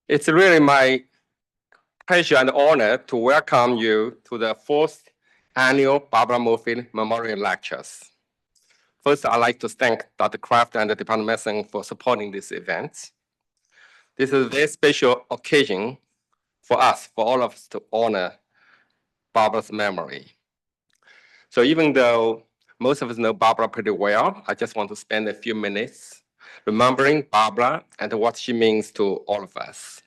It's really my pleasure and honor to welcome you to the fourth annual Barbara Murphy Memorial Lectures. First, I'd like to thank Dr. Kraft and the Department of Medicine for supporting this event. This is a very special occasion for us, for all of us to honor Barbara's memory. So even though most of us know Barbara pretty well, I just want to spend a few minutes remembering Barbara and what she means to all of us.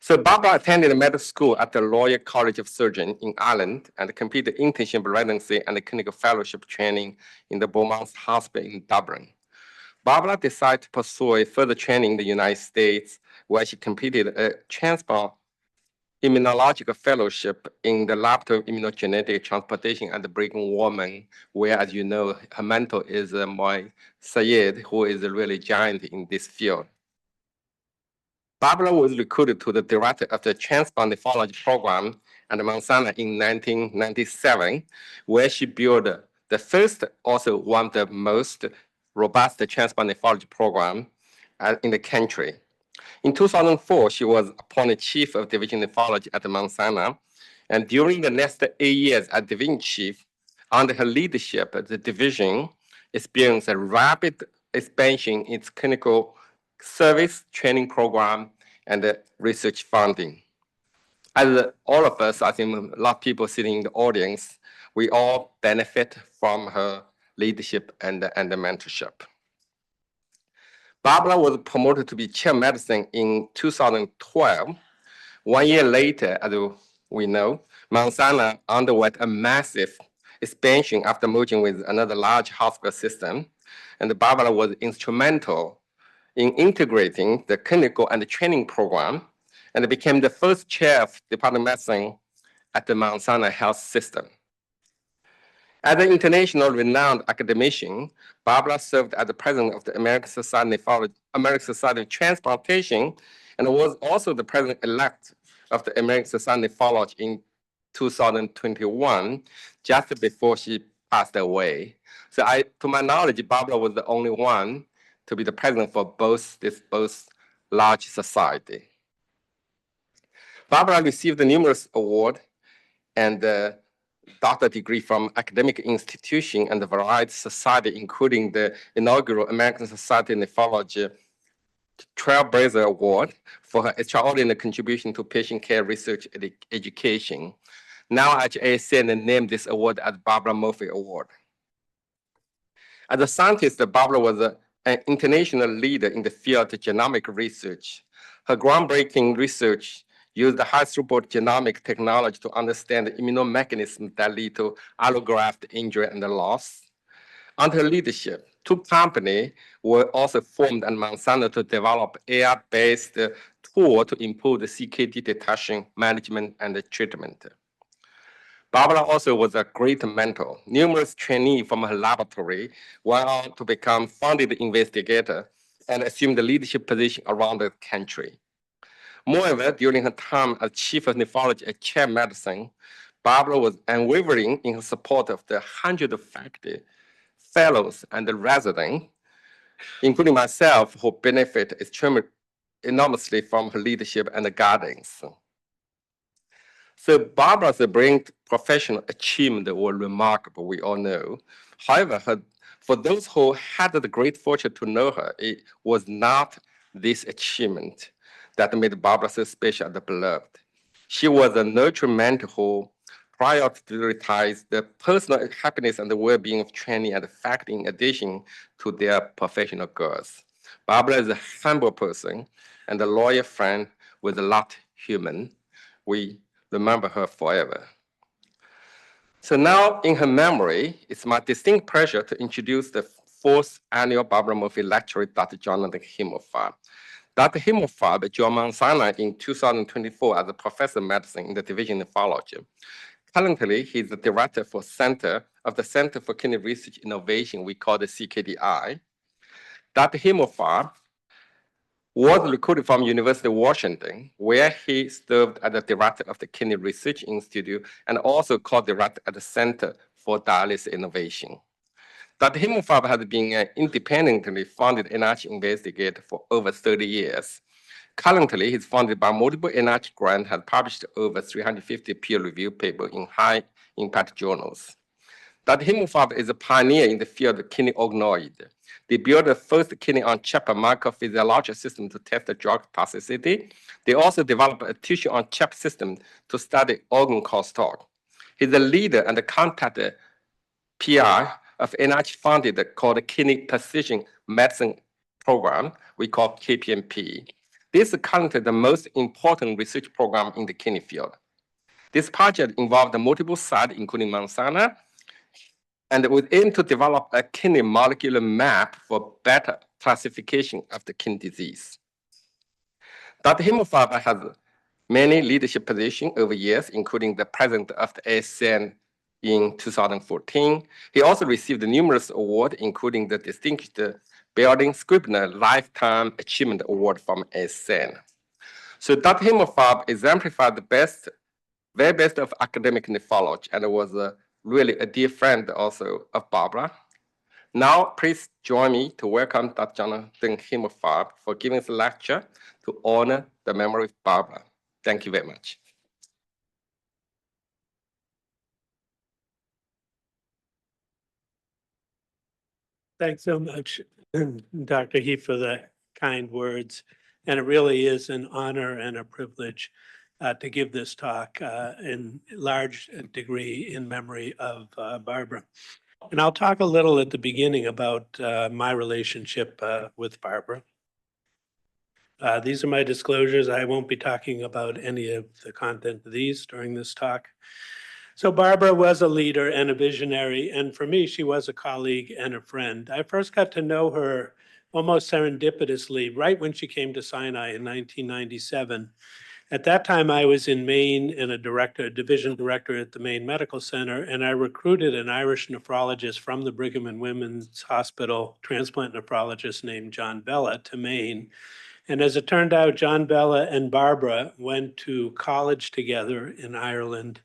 So Barbara attended medical school at the Royal College of Surgeons in Ireland and completed internship residency and clinical fellowship training in the Beaumont Hospital in Dublin. Barbara decided to pursue further training in the United States, where she completed a transplant immunological fellowship in the laboratory of immunogenetic transplantation at the Brigham Woman, where, as you know, her mentor is my Syed, who is a really giant in this field. Barbara was recruited to the director of the transplant nephrology program at Mount Sinai in 1997, where she built the first, also one of the most robust transplant nephrology program in the country. In 2004, she was appointed chief of division nephrology at Mount Sinai, and during the next 8 years as division chief, under her leadership, the division experienced a rapid expansion in its clinical service training program and research funding. As all of us, I think a lot of people sitting in the audience, we all benefit from her leadership and the mentorship. Barbara was promoted to be chair of medicine in 2012. 1 year later, as we know, Mount Sinai underwent a massive expansion after merging with another large hospital system, and Barbara was instrumental in integrating the clinical and the training program, and became the first chair of Department of Medicine at the Mount Sinai Health System. As an international renowned academician, Barbara served as the president of the American Society of Transplantation, and was also the president-elect of the American Society of Nephrology in 2021, just before she passed away. So to my knowledge, Barbara was the only one to be the president for both large society. Barbara received numerous awards and doctorate degree from academic institution and a variety of society, including the inaugural American Society of Nephrology Trailblazer Award for her extraordinary contribution to patient care research and education. Now ASN named this award as Barbara Murphy Award. As a scientist, Barbara was an international leader in the field of genomic research. Her groundbreaking research used the high-throughput genomic technology to understand the immunomechanisms that lead to allograft injury and loss. Under her leadership, 2 companies were also formed at Mount Sinai to develop AI-based tool to improve the CKD detection, management, and treatment. Barbara also was a great mentor. Numerous trainees from her laboratory went on to become founded investigator and assume the leadership position around the country. Moreover, during her time as chief of nephrology at Chair Medicine, Barbara was unwavering in her support of the 100 faculty, fellows, and the residents, including myself, who benefit enormously from her leadership and the guidance. So Barbara's brilliant professional achievements were remarkable, we all know. However, for those who had the great fortune to know her, it was not this achievement that made Barbara so special and beloved. She was a nurturing mentor who prioritized the personal happiness and the well-being of trainee and faculty in addition to their professional goals. Barbara is a humble person and a loyal friend with a lot human. We remember her forever. So now, in her memory, it's my distinct pleasure to introduce the 4th annual Barbara Murphy Lecturer, Dr. Jonathan Himmelfarb. Dr. Himmelfarb joined Mount Sinai in 2024 as a professor of medicine in the division of nephrology. Currently, he's the director of the Center for Kidney Research Innovation, we call the CKDI. Dr. Himmelfarb was recruited from University of Washington, where he served as the director of the Kidney Research Institute and also co-director at the Center for Dialysis Innovation. Dr. Himmelfarb has been an independently funded NIH investigator for over 30 years. Currently, he's funded by multiple NIH grants, has published over 350 peer-reviewed papers in high-impact journals. Dr. Himmelfarb is a pioneer in the field of kidney organoid. They built the first kidney-on-chip microphysiological system to test the drug toxicity. They also developed a tissue-on-chip system to study organ crosstalk. He's a leader and a contact PI of NIH-funded called Kidney Precision Medicine Program, we call KPMP. This is currently the most important research program in the kidney field. This project involved multiple sites, including Mount Sinai, and we aim to develop a kidney molecular map for better classification of the kidney disease. Dr. Himmelfarb has many leadership positions over years, including the president of the ASN in 2014. He also received numerous awards, including the Distinguished Building Scribner Lifetime Achievement Award from ASN. So Dr. Himmelfarb exemplified the very best of academic nephrology and was really a dear friend also of Barbara. Now, please join me to welcome Dr. Jonathan Himmelfarb for giving this lecture to honor the memory of Barbara. Thank you very much. Thanks so much, Dr. He, for the kind words. And it really is an honor and a privilege to give this talk in large degree in memory of Barbara. And I'll talk a little at the beginning about my relationship with Barbara. These are my disclosures. I won't be talking about any of the content of these during this talk. So Barbara was a leader and a visionary, and for me, she was a colleague and a friend. I first got to know her almost serendipitously right when she came to Sinai in 1997. At that time, I was in Maine and a division director at the Maine Medical Center, and I recruited an Irish nephrologist from the Brigham and Women's Hospital, transplant nephrologist named John Bella, to Maine. And as it turned out, John Bella and Barbara went to college together in Ireland.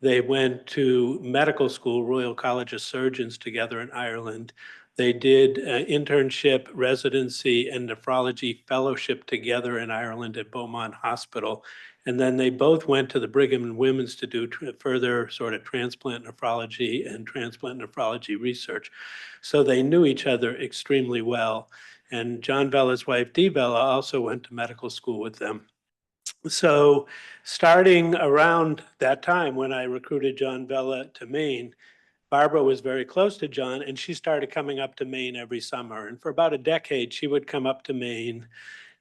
They went to medical school, Royal College of Surgeons, together in Ireland. They did internship, residency, and nephrology fellowship together in Ireland at Beaumont Hospital. And then they both went to the Brigham and Women's to do further sort of transplant nephrology and transplant nephrology research. So they knew each other extremely well. And John Bella's wife, Dee Bella, also went to medical school with them. So starting around that time when I recruited John Bella to Maine, Barbara was very close to John, and she started coming up to Maine every summer. And for about a decade, she would come up to Maine,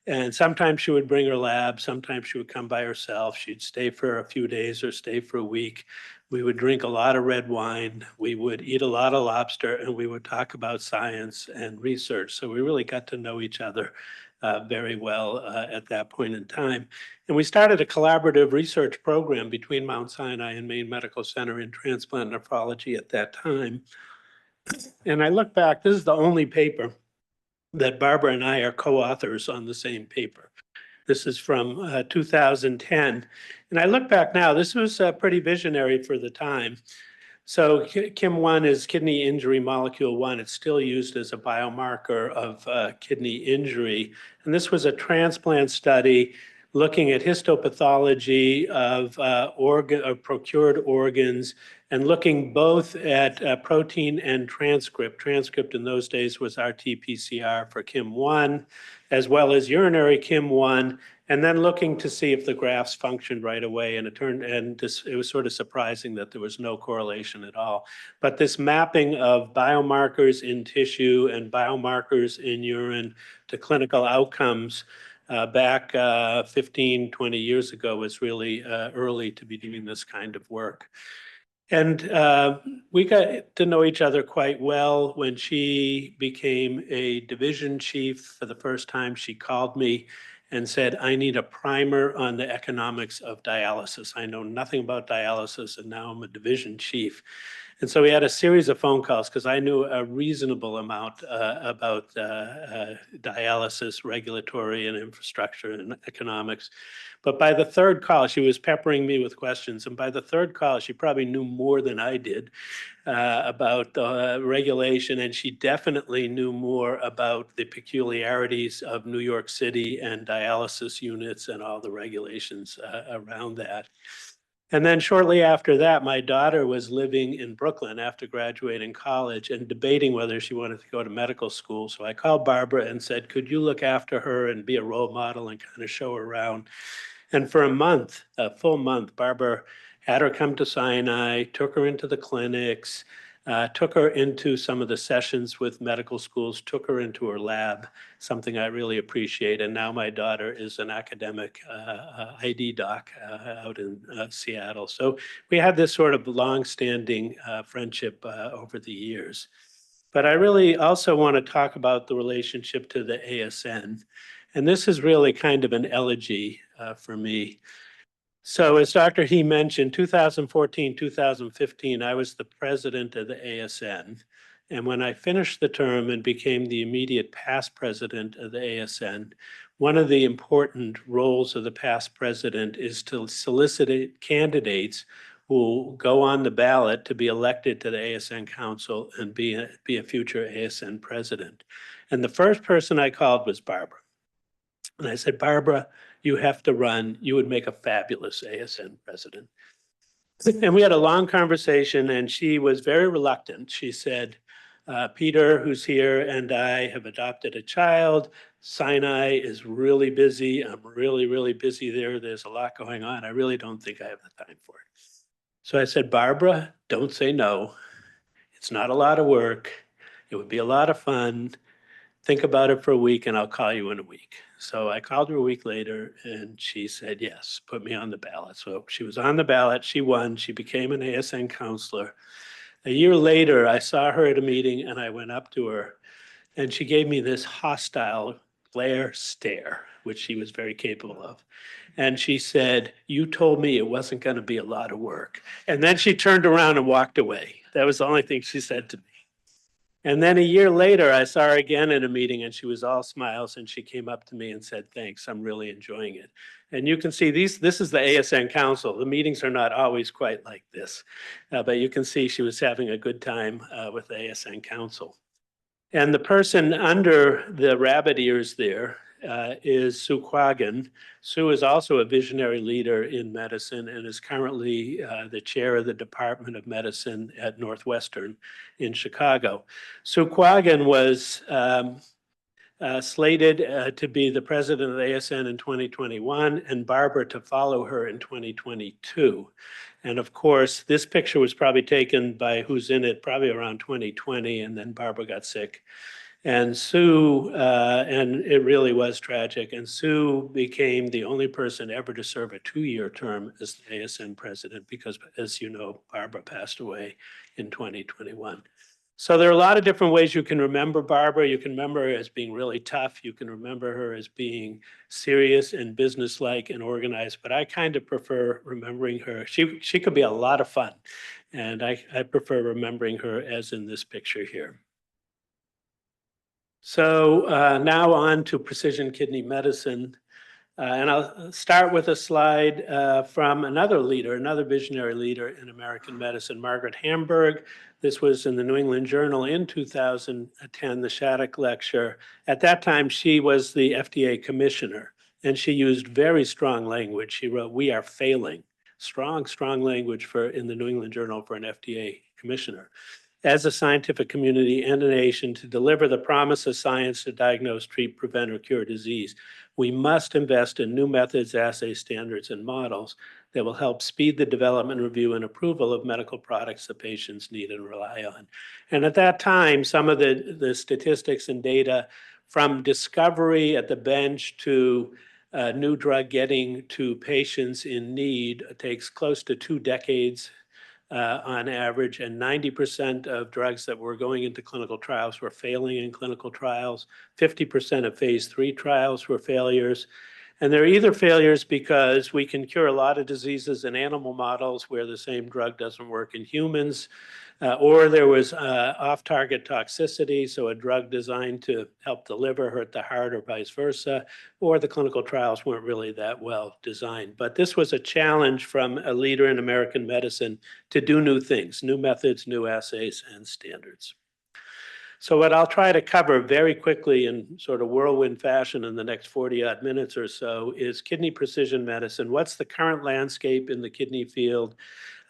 and sometimes she would bring her lab, sometimes she would come by herself. She'd stay for a few days or stay for a week. We would drink a lot of red wine, we would eat a lot of lobster, and we would talk about science and research. So we really got to know each other very well at that point in time. And we started a collaborative research program between Mount Sinai and Maine Medical Center in transplant nephrology at that time. And I look back, this is the only paper that Barbara and I are co-authors on the same paper. This is from 2010. And I look back now, this was pretty visionary for the time. So KIM1 is kidney injury molecule 1. It's still used as a biomarker of kidney injury. And this was a transplant study looking at histopathology of procured organs and looking both at protein and transcript. Transcript in those days was RT-PCR for KIM1, as well as urinary KIM1, and then looking to see if the graphs functioned right away. And it was sort of surprising that there was no correlation at all. But this mapping of biomarkers in tissue and biomarkers in urine to clinical outcomes back 15, 20 years ago was really early to be doing this kind of work. And we got to know each other quite well. When she became a division chief for the first time, she called me and said, I need a primer on the economics of dialysis. I know nothing about dialysis, and now I'm a division chief. And so we had a series of phone calls because I knew a reasonable amount about dialysis, regulatory and infrastructure and economics. But by the third call, she was peppering me with questions. And by the third call, she probably knew more than I did about regulation. And she definitely knew more about the peculiarities of New York City and dialysis units and all the regulations around that. And then shortly after that, my daughter was living in Brooklyn after graduating college and debating whether she wanted to go to medical school. So I called Barbara and said, could you look after her and be a role model and kind of show her around? And for a month, a full month, Barbara had her come to Sinai, took her into the clinics, took her into some of the sessions with medical schools, took her into her lab, something I really appreciate. And now my daughter is an academic ID doc out in Seattle. So we had this sort of long-standing friendship over the years. But I really also want to talk about the relationship to the ASN. And this is really kind of an elegy for me. So as Dr. He mentioned, 2014, 2015, I was the president of the ASN. And when I finished the term and became the immediate past president of the ASN, one of the important roles of the past president is to solicit candidates who go on the ballot to be elected to the ASN Council and be a future ASN president. And the first person I called was Barbara. And I said, Barbara, you have to run. You would make a fabulous ASN president. And we had a long conversation, and she was very reluctant. She said, Peter, who's here, and I have adopted a child. Sinai is really busy. I'm really, really busy there. There's a lot going on. I really don't think I have the time for it. So I said, Barbara, don't say no. It's not a lot of work. It would be a lot of fun. Think about it for a week and I'll call you in a week. So I called her a week later and she said, yes, put me on the ballot. So she was on the ballot, she won, she became an ASN counselor. A year later, I saw her at a meeting and I went up to her and she gave me this hostile glare stare, which she was very capable of. And she said, you told me it wasn't going to be a lot of work. And then she turned around and walked away. That was the only thing she said to me. And then a year later, I saw her again in a meeting and she was all smiles and she came up to me and said, thanks, I'm really enjoying it. And you can see this is the ASN Council. The meetings are not always quite like this, but you can see she was having a good time with the ASN Council. And the person under the rabbit ears there is Sue Quaggan. Sue is also a visionary leader in medicine and is currently the chair of the Department of Medicine at Northwestern in Chicago. Sue Quaggan was slated to be the president of the ASN in 2021 and Barbara to follow her in 2022. And of course, this picture was probably taken by who's in it probably around 2020, and then Barbara got sick. And Sue, and it really was tragic, and Sue became the only person ever to serve a 2-year term as the ASN president because, as you know, Barbara passed away in 2021. So there are a lot of different ways you can remember Barbara. You can remember her as being really tough. You can remember her as being serious and businesslike and organized, but I kind of prefer remembering her. She could be a lot of fun, and I prefer remembering her as in this picture here. So now on to precision kidney medicine. And I'll start with a slide from another leader, another visionary leader in American medicine, Margaret Hamburg. This was in the New England Journal in 2010, the Shattuck Lecture. At that time, she was the FDA commissioner, and she used very strong language. She wrote, "We are failing." Strong, strong language in the New England Journal for an FDA commissioner. As a scientific community and a nation to deliver the promise of science to diagnose, treat, prevent, or cure disease, we must invest in new methods, assays, standards, and models that will help speed the development, review, and approval of medical products that patients need and rely on. And at that time, some of the statistics and data from discovery at the bench to new drug getting to patients in need takes close to 2 decades on average, and 90% of drugs that were going into clinical trials were failing in clinical trials. 50% of phase 3 trials were failures. And they're either failures because we can cure a lot of diseases in animal models where the same drug doesn't work in humans, or there was off-target toxicity, so a drug designed to help the liver hurt the heart or vice versa, or the clinical trials weren't really that well designed. But this was a challenge from a leader in American medicine to do new things, new methods, new assays, and standards. So what I'll try to cover very quickly in sort of whirlwind fashion in the next 40-odd minutes or so is kidney precision medicine. What's the current landscape in the kidney field?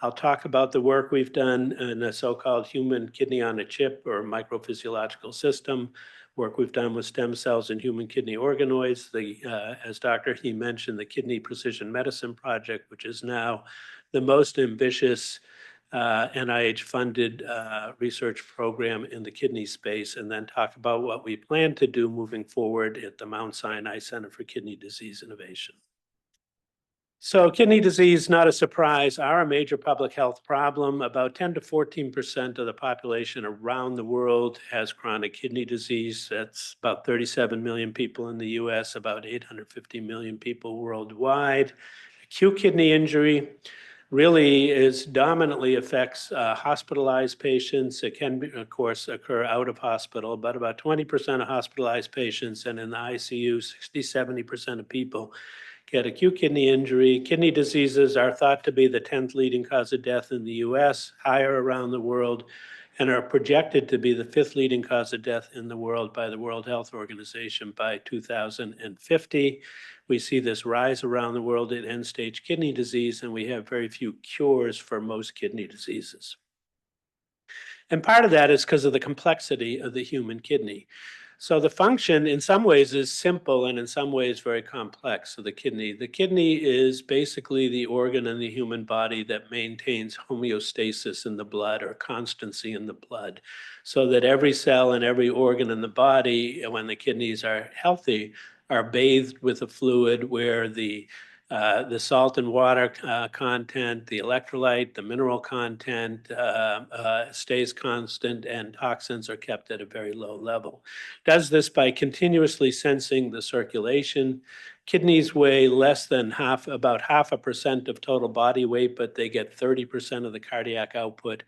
I'll talk about the work we've done in a so-called human kidney on a chip or microphysiological system, work we've done with stem cells and human kidney organoids, as Dr. He mentioned, the Kidney Precision Medicine Project, which is now the most ambitious NIH-funded research program in the kidney space, and then talk about what we plan to do moving forward at the Mount Sinai Center for Kidney Disease Innovation. So kidney disease, not a surprise, are a major public health problem. About 10 to 14% of the population around the world has chronic kidney disease. That's about 37 million people in the US, about 850 million people worldwide. Acute kidney injury really dominantly affects hospitalized patients. It can, of course, occur out of hospital, but about 20% of hospitalized patients and in the ICU, 60, 70% of people get acute kidney injury. Kidney diseases are thought to be the 10th leading cause of death in the US, higher around the world, and are projected to be the 5th leading cause of death in the world by the World Health Organization by 2050. We see this rise around the world in end-stage kidney disease, and we have very few cures for most kidney diseases. And part of that is because of the complexity of the human kidney. So the function in some ways is simple and in some ways very complex. So the kidney is basically the organ in the human body that maintains homeostasis in the blood or constancy in the blood, so that every cell and every organ in the body, when the kidneys are healthy, are bathed with a fluid where the salt and water content, the electrolyte, the mineral content stays constant, and toxins are kept at a very low level. Does this by continuously sensing the circulation. Kidneys weigh less than about 0.5% of total body weight, but they get 30% of the cardiac output.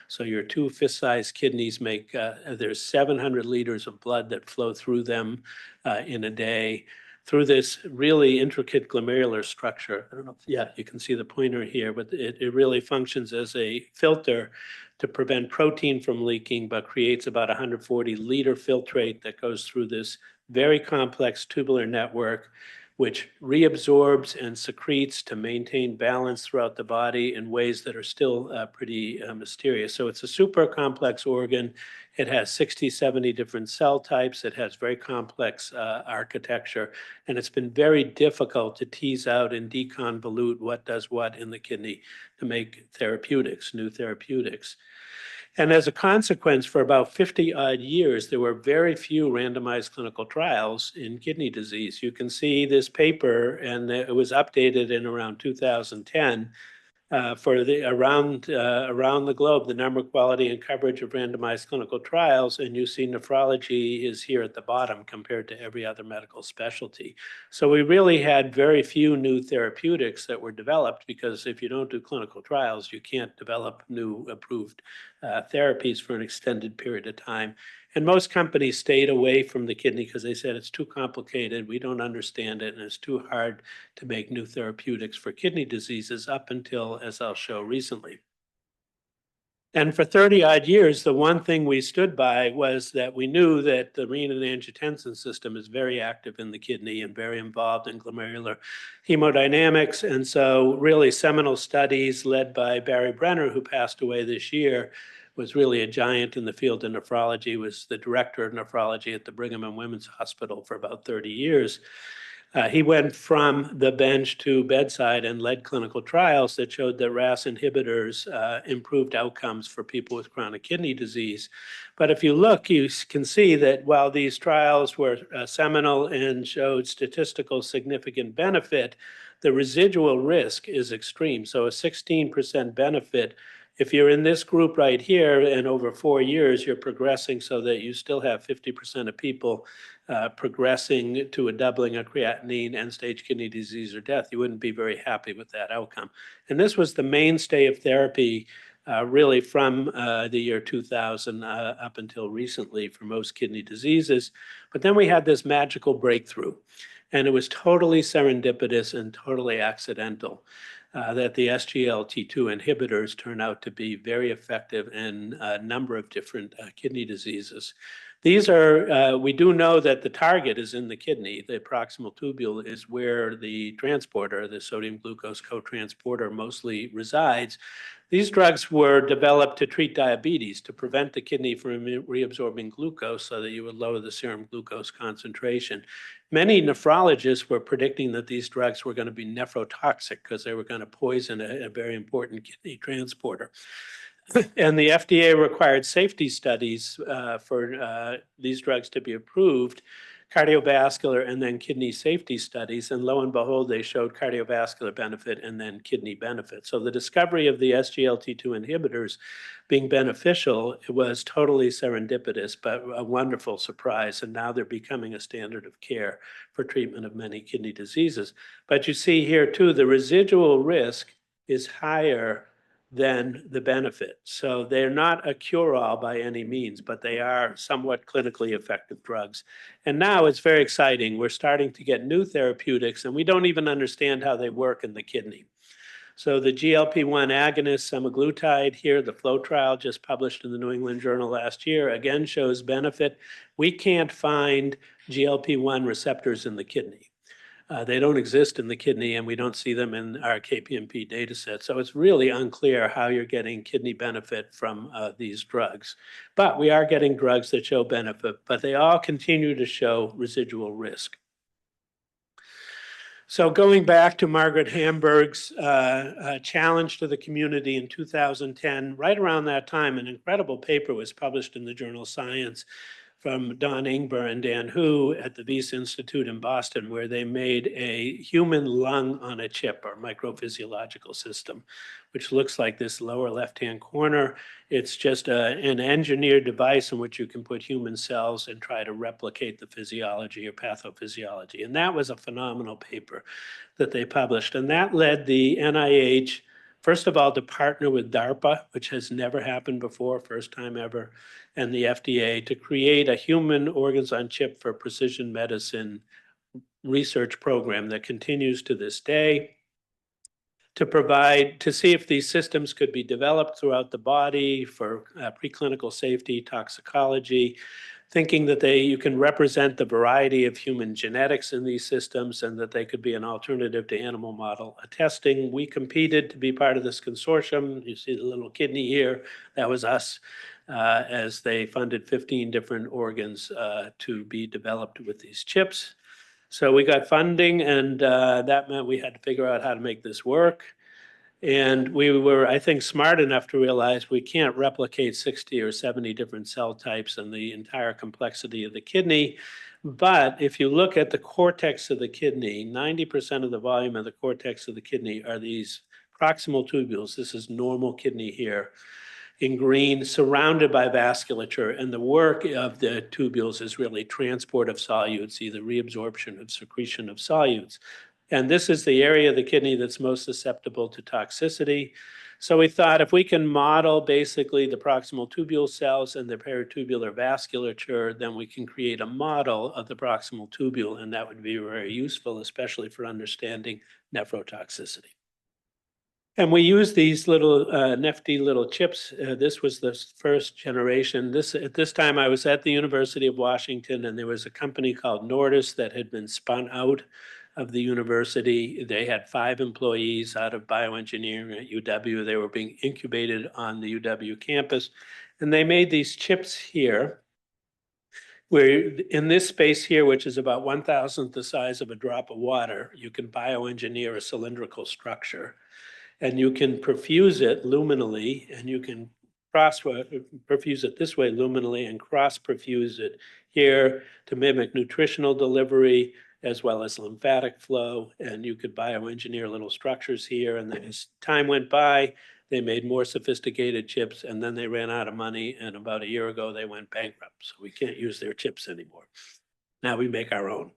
So your two fist-sized kidneys there's 700 liters of blood that flow through them in a day, through this really intricate glomerular structure. I don't know if, you can see the pointer here, but it really functions as a filter to prevent protein from leaking, but creates about 140-liter filtrate that goes through this very complex tubular network, which reabsorbs and secretes to maintain balance throughout the body in ways that are still pretty mysterious. So it's a super complex organ. It has 60, 70 different cell types. It has very complex architecture, and it's been very difficult to tease out and deconvolute what does what in the kidney to make therapeutics, new therapeutics. And as a consequence, for about 50-odd years, there were very few randomized clinical trials in kidney disease. You can see this paper, and it was updated in around 2010 for around the globe, the number, quality, and coverage of randomized clinical trials, and you see nephrology is here at the bottom compared to every other medical specialty. So we really had very few new therapeutics that were developed, because if you don't do clinical trials, you can't develop new approved therapies for an extended period of time. And most companies stayed away from the kidney because they said it's too complicated, we don't understand it, and it's too hard to make new therapeutics for kidney diseases up until, as I'll show, recently. And for 30-odd years, the one thing we stood by was that we knew that the renin-angiotensin system is very active in the kidney and very involved in glomerular hemodynamics. And so really seminal studies led by Barry Brenner, who passed away this year, was really a giant in the field of nephrology, was the director of nephrology at the Brigham and Women's Hospital for about 30 years. He went from the bench to bedside and led clinical trials that showed that RAS inhibitors improved outcomes for people with chronic kidney disease. But if you look, you can see that while these trials were seminal and showed statistical significant benefit, the residual risk is extreme. So a 16% benefit If you're in this group right here and over 4 years, you're progressing so that you still have 50% of people progressing to a doubling of creatinine, end-stage kidney disease, or death, you wouldn't be very happy with that outcome. And this was the mainstay of therapy really from the year 2000 up until recently for most kidney diseases. But then we had this magical breakthrough, and it was totally serendipitous and totally accidental. That the SGLT2 inhibitors turn out to be very effective in a number of different kidney diseases. These are, we do know that the target is in the kidney. The proximal tubule is where the transporter, the sodium glucose co-transporter, mostly resides. These drugs were developed to treat diabetes, to prevent the kidney from reabsorbing glucose so that you would lower the serum glucose concentration. Many nephrologists were predicting that these drugs were going to be nephrotoxic because they were going to poison a very important kidney transporter. And the FDA required safety studies for these drugs to be approved, cardiovascular and then kidney safety studies. And lo and behold, they showed cardiovascular benefit and then kidney benefit. So the discovery of the SGLT2 inhibitors being beneficial, it was totally serendipitous, but a wonderful surprise. And now they're becoming a standard of care for treatment of many kidney diseases. But you see here too, the residual risk is higher than the benefit. So they're not a cure-all by any means, but they are somewhat clinically effective drugs. And now it's very exciting. We're starting to get new therapeutics, and we don't even understand how they work in the kidney. So the GLP-1 agonist, semaglutide here, the FLOW trial just published in the New England Journal last year, again shows benefit. We can't find GLP-1 receptors in the kidney. They don't exist in the kidney, and we don't see them in our KPMP data set. So it's really unclear how you're getting kidney benefit from these drugs. But we are getting drugs that show benefit, but they all continue to show residual risk. So going back to Margaret Hamburg's challenge to the community in 2010, right around that time, an incredible paper was published in the journal Science from Don Ingber and Dan Hu at the Wyss Institute in Boston, where they made a human lung on a chip, or microphysiological system, which looks like this lower left-hand corner. It's just an engineered device in which you can put human cells and try to replicate the physiology or pathophysiology. And that was a phenomenal paper that they published. And that led the NIH, first of all, to partner with DARPA, which has never happened before, first time ever, and the FDA to create a human organs on chip for precision medicine research program that continues to this day to provide, to see if these systems could be developed throughout the body for preclinical safety, toxicology, thinking that you can represent the variety of human genetics in these systems and that they could be an alternative to animal model testing. We competed to be part of this consortium. You see the little kidney here, that was us, as they funded 15 different organs to be developed with these chips. So we got funding, and that meant we had to figure out how to make this work. And we were, I think, smart enough to realize we can't replicate 60 or 70 different cell types and the entire complexity of the kidney. But if you look at the cortex of the kidney, 90% of the volume of the cortex of the kidney are these proximal tubules. This is normal kidney here in green, surrounded by vasculature. And the work of the tubules is really transport of solutes, either reabsorption or secretion of solutes. And this is the area of the kidney that's most susceptible to toxicity. So we thought if we can model basically the proximal tubule cells and the peritubular vasculature, then we can create a model of the proximal tubule, and that would be very useful, especially for understanding nephrotoxicity. And we use these little nifty little chips. This was the first generation. At this time, I was at the University of Washington, and there was a company called Nordis that had been spun out of the university. They had 5 employees out of bioengineering at UW. They were being incubated on the UW campus. And they made these chips here, where in this space here, which is about 1,000th the size of a drop of water, you can bioengineer a cylindrical structure. And you can perfuse it luminally, and you can perfuse it this way luminally and cross-perfuse it here to mimic nutritional delivery, as well as lymphatic flow. And you could bioengineer little structures here. And then as time went by, they made more sophisticated chips, and then they ran out of money. And about a year ago, they went bankrupt. So we can't use their chips anymore. Now we make our own.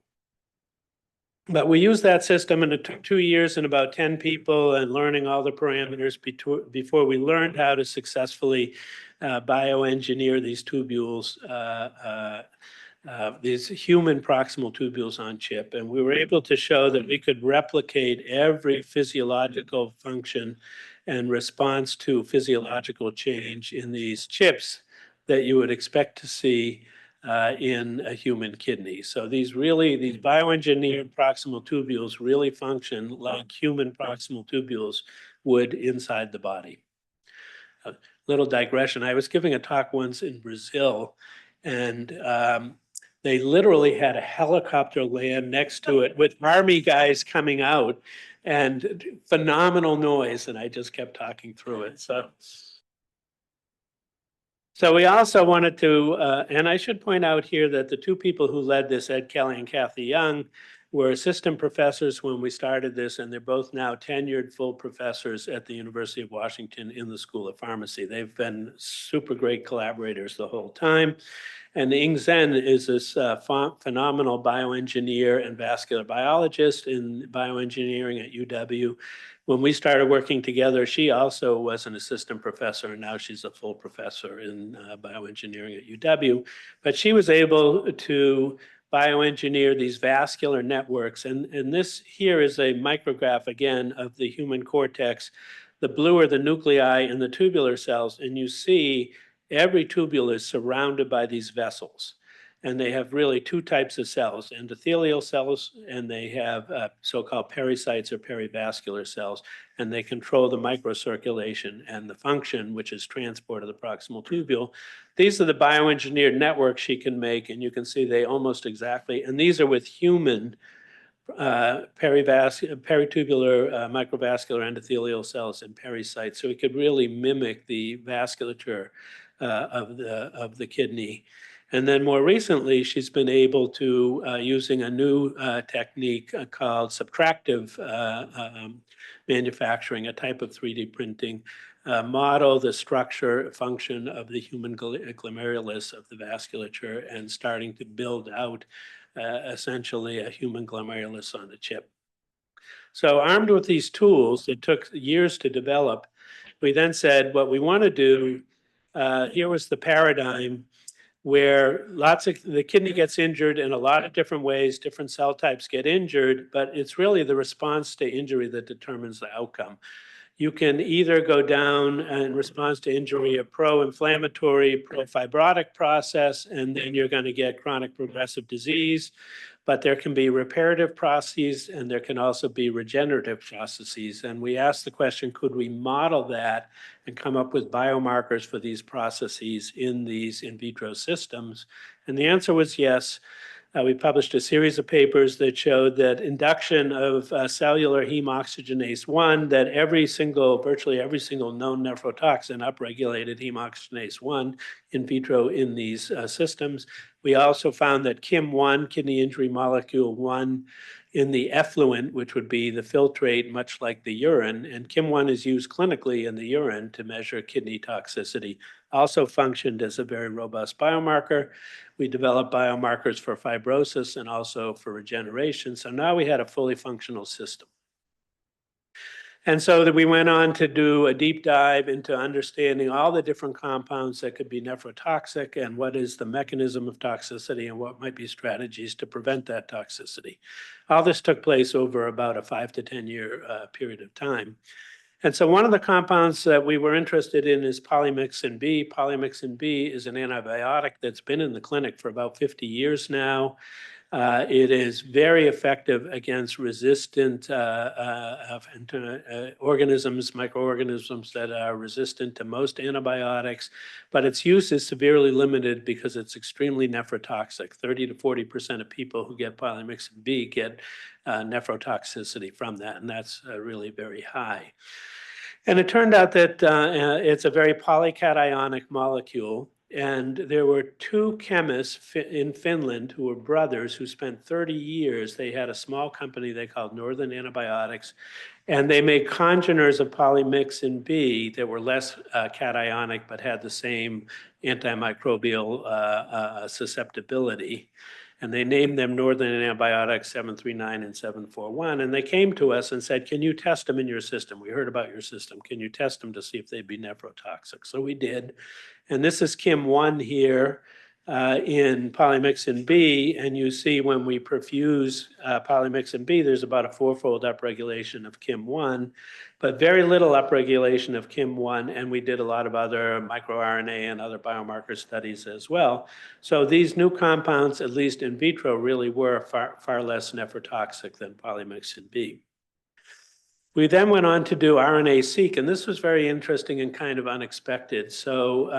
But we used that system, and it took 2 years and about 10 people and learning all the parameters before we learned how to successfully bioengineer these tubules, these human proximal tubules on chip. And we were able to show that we could replicate every physiological function and response to physiological change in these chips that you would expect to see in a human kidney. So these bioengineered proximal tubules really function like human proximal tubules would inside the body. A little digression, I was giving a talk once in Brazil, and they literally had a helicopter land next to it with army guys coming out and phenomenal noise, and I just kept talking through it. So we also wanted to, and I should point out here that the two people who led this, Ed Kelly and Kathy Young, were assistant professors when we started this, and they're both now tenured full professors at the University of Washington in the School of Pharmacy. They've been super great collaborators the whole time. And Ing Zhen is this phenomenal bioengineer and vascular biologist in bioengineering at UW. When we started working together, she also was an assistant professor, and now she's a full professor in bioengineering at UW. But she was able to bioengineer these vascular networks. And this here is a micrograph, again, of the human cortex. The blue are the nuclei and the tubular cells, and you see every tubule is surrounded by these vessels. And they have really two types of cells, endothelial cells, and they have so-called pericytes or perivascular cells, and they control the microcirculation and the function, which is transport of the proximal tubule. These are the bioengineered networks she can make, and you can see they almost exactly, and these are with human peritubular microvascular endothelial cells and pericytes. So we could really mimic the vasculature of the kidney. And then more recently, she's been able to, using a new technique called subtractive manufacturing, a type of 3D printing, model the structure function of the human glomerulus of the vasculature and starting to build out essentially a human glomerulus on a chip. So armed with these tools, it took years to develop. We then said, what we want to do, here was the paradigm where the kidney gets injured in a lot of different ways, different cell types get injured, but it's really the response to injury that determines the outcome. You can either go down in response to injury, a pro-inflammatory, pro-fibrotic process, and then you're going to get chronic progressive disease. But there can be reparative processes, and there can also be regenerative processes. And we asked the question, could we model that and come up with biomarkers for these processes in these in vitro systems? And the answer was yes. We published a series of papers that showed that induction of cellular heme oxygenase 1, that virtually every single known nephrotoxin upregulated heme oxygenase 1 in vitro in these systems. We also found that KIM1, kidney injury molecule 1, in the effluent, which would be the filtrate, much like the urine, and KIM1 is used clinically in the urine to measure kidney toxicity, also functioned as a very robust biomarker. We developed biomarkers for fibrosis and also for regeneration. So now we had a fully functional system. And so that we went on to do a deep dive into understanding all the different compounds that could be nephrotoxic and what is the mechanism of toxicity and what might be strategies to prevent that toxicity. All this took place over about a 5 to 10 year period of time. And so one of the compounds that we were interested in is polymyxin B. Polymyxin B is an antibiotic that's been in the clinic for about 50 years now. It is very effective against resistant organisms, microorganisms that are resistant to most antibiotics, but its use is severely limited because it's extremely nephrotoxic. 30 to 40% of people who get polymyxin B get nephrotoxicity from that, and that's really very high. And it turned out that it's a very polycationic molecule. And there were two chemists in Finland who were brothers who spent 30 years. They had a small company they called Northern Antibiotics, and they made congeners of polymyxin B that were less cationic but had the same antimicrobial susceptibility. And they named them Northern Antibiotics 739 and 741. And they came to us and said, can you test them in your system? We heard about your system. Can you test them to see if they'd be nephrotoxic? So we did. And this is Kim1 here in polymyxin B. And you see when we perfuse polymyxin B, there's about a 4-fold upregulation of Kim1, but very little upregulation of Kim1. And we did a lot of other microRNA and other biomarker studies as well. So these new compounds, at least in vitro, really were far less nephrotoxic than polymyxin B. We then went on to do RNA-seq, and this was very interesting and kind of unexpected. So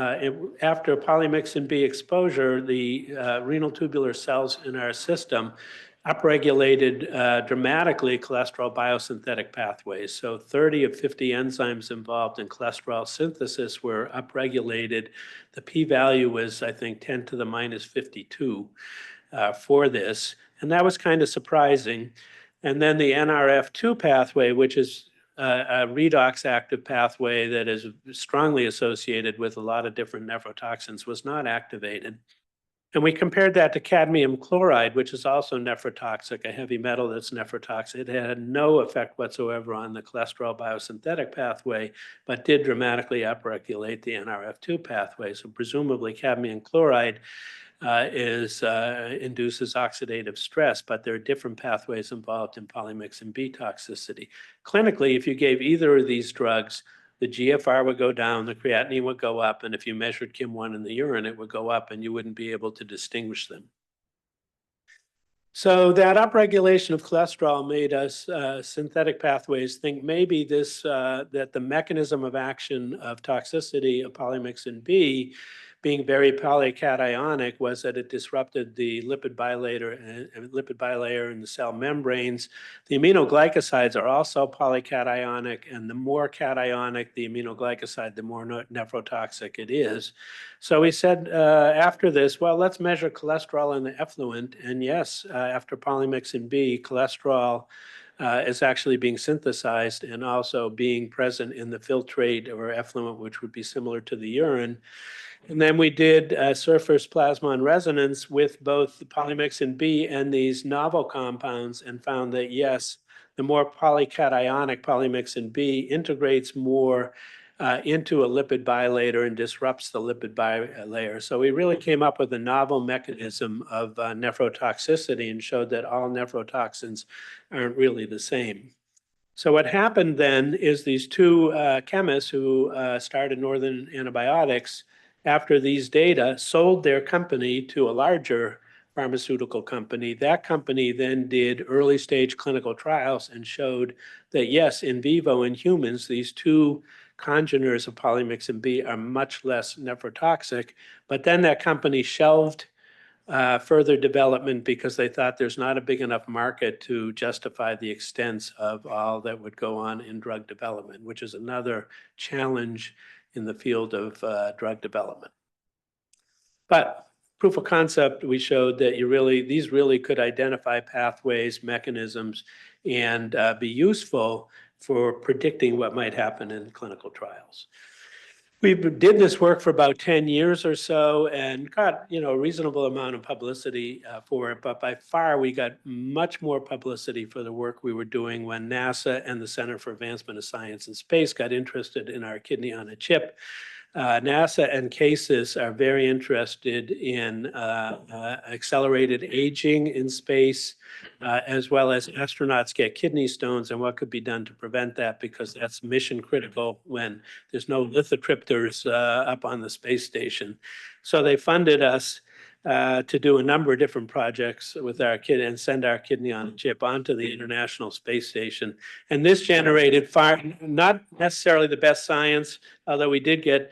after polymyxin B exposure, the renal tubular cells in our system upregulated dramatically cholesterol biosynthetic pathways. So 30 of 50 enzymes involved in cholesterol synthesis were upregulated. The p-value was, I think, 10 to the minus 52 for this, and that was kind of surprising. And then the NRF2 pathway, which is a redox active pathway that is strongly associated with a lot of different nephrotoxins, was not activated. And we compared that to cadmium chloride, which is also nephrotoxic, a heavy metal that's nephrotoxic. It had no effect whatsoever on the cholesterol biosynthetic pathway, but did dramatically upregulate the NRF2 pathway. So presumably cadmium chloride induces oxidative stress, but there are different pathways involved in polymyxin B toxicity. Clinically, if you gave either of these drugs, the GFR would go down, the creatinine would go up, and if you measured Kim1 in the urine, it would go up, and you wouldn't be able to distinguish them. So that upregulation of cholesterol made us synthetic pathways think maybe that the mechanism of action of toxicity of polymyxin B being very polycationic was that it disrupted the lipid bilayer in the cell membranes. The aminoglycosides are also polycationic, and the more cationic the aminoglycoside, the more nephrotoxic it is. So we said after this, well, let's measure cholesterol in the effluent. And yes, after polymyxin B, cholesterol is actually being synthesized and also being present in the filtrate or effluent, which would be similar to the urine. And then we did surface plasmon resonance with both the polymyxin B and these novel compounds and found that, yes, the more polycationic polymyxin B integrates more into a lipid bilayer and disrupts the lipid bilayer. So we really came up with a novel mechanism of nephrotoxicity and showed that all nephrotoxins aren't really the same. So what happened then is these two chemists who started Northern Antibiotics, after these data, sold their company to a larger pharmaceutical company. That company then did early stage clinical trials and showed that yes, in vivo in humans, these two congeners of polymyxin B are much less nephrotoxic, but then that company shelved further development because they thought there's not a big enough market to justify the extent of all that would go on in drug development, which is another challenge in the field of drug development. But proof of concept, we showed that these really could identify pathways, mechanisms, and be useful for predicting what might happen in clinical trials. We did this work for about 10 years or so and got a reasonable amount of publicity for it, but by far we got much more publicity for the work we were doing when NASA and the Center for Advancement of Science and Space got interested in our kidney on a chip. NASA and CASIS are very interested in accelerated aging in space, as well as astronauts get kidney stones and what could be done to prevent that, because that's mission critical when there's no lithotripters up on the space station. So they funded us to do a number of different projects with our kidney and send our kidney on a chip onto the International Space Station. And this generated not necessarily the best science, although we did get,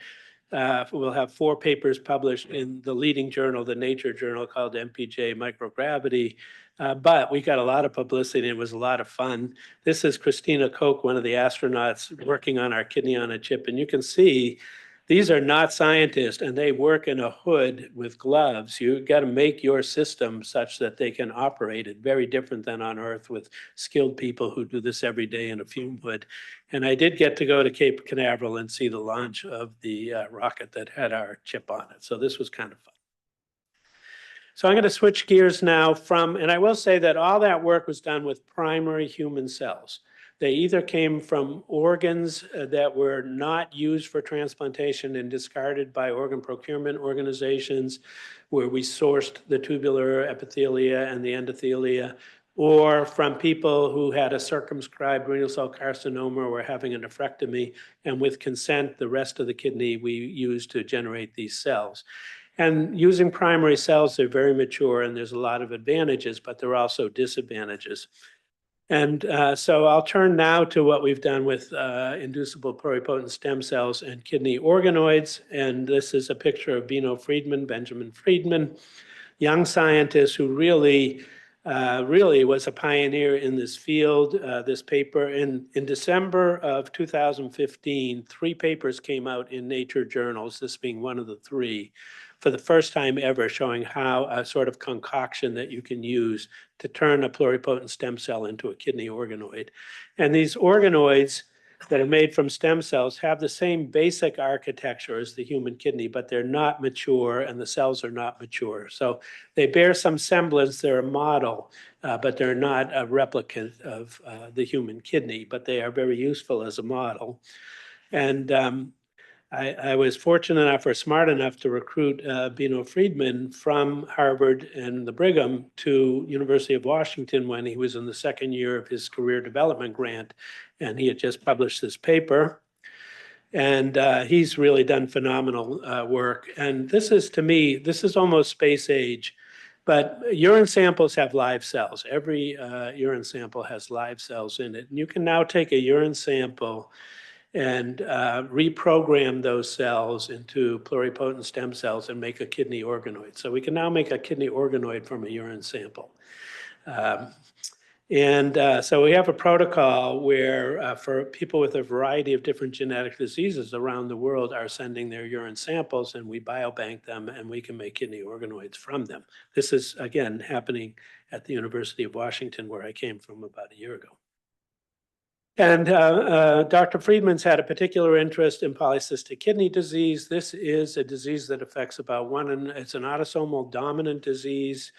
we'll have 4 papers published in the leading journal, the Nature journal, called MPJ Microgravity. But we got a lot of publicity and it was a lot of fun. This is Christina Koch, one of the astronauts working on our kidney on a chip. And you can see These are not scientists, and they work in a hood with gloves. You got to make your system such that they can operate it. Very different than on Earth with skilled people who do this every day in a fume hood. And I did get to go to Cape Canaveral and see the launch of the rocket that had our chip on it. So this was kind of fun. So I'm going to switch gears now from, and I will say that all that work was done with primary human cells. They either came from organs that were not used for transplantation and discarded by organ procurement organizations, where we sourced the tubular epithelia and the endothelia, or from people who had a circumscribed renal cell carcinoma or were having a nephrectomy, and with consent, the rest of the kidney we used to generate these cells. And using primary cells, they're very mature and there's a lot of advantages, but there are also disadvantages. And so I'll turn now to what we've done with inducible pluripotent stem cells and kidney organoids. And this is a picture of Benjamin Friedman, young scientist who really was a pioneer in this field. This paper in December of 2015, 3 papers came out in Nature journals, this being one of the 3, for the first time ever, showing how a sort of concoction that you can use to turn a pluripotent stem cell into a kidney organoid. And these organoids that are made from stem cells have the same basic architecture as the human kidney, but they're not mature and the cells are not mature. So they bear some semblance, they're a model, but they're not a replicant of the human kidney, but they are very useful as a model. And I was fortunate enough or smart enough to recruit Bino Friedman from Harvard and the Brigham to University of Washington when he was in the 2nd year of his career development grant. And he had just published this paper. And he's really done phenomenal work. And this is, to me, this is almost space age. But urine samples have live cells. Every urine sample has live cells in it. And you can now take a urine sample and reprogram those cells into pluripotent stem cells and make a kidney organoid. So we can now make a kidney organoid from a urine sample. So we have a protocol where for people with a variety of different genetic diseases around the world are sending their urine samples and we biobank them and we can make kidney organoids from them. This is, again, happening at the University of Washington, where I came from about a year ago. And Dr. Friedman's had a particular interest in polycystic kidney disease. This is a disease that affects about it's an autosomal dominant disease.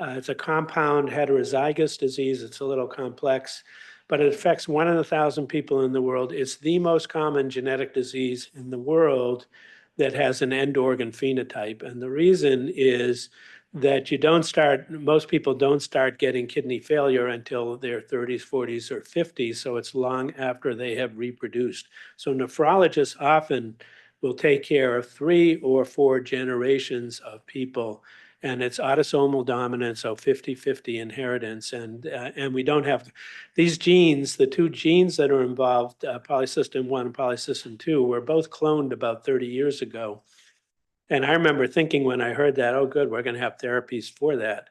It's a compound heterozygous disease. It's a little complex, but it affects 1 in 1,000 people in the world. It's the most common genetic disease in the world that has an end organ phenotype. And the reason is that most people don't start getting kidney failure until their 30s, 40s, or 50s. So it's long after they have reproduced. So nephrologists often will take care of 3 or 4 generations of people. And it's autosomal dominant, so 50-50 inheritance. And we don't have these genes, the 2 genes that are involved, polycystin 1 and polycystin 2, were both cloned about 30 years ago. And I remember thinking when I heard that, oh, good, we're going to have therapies for that.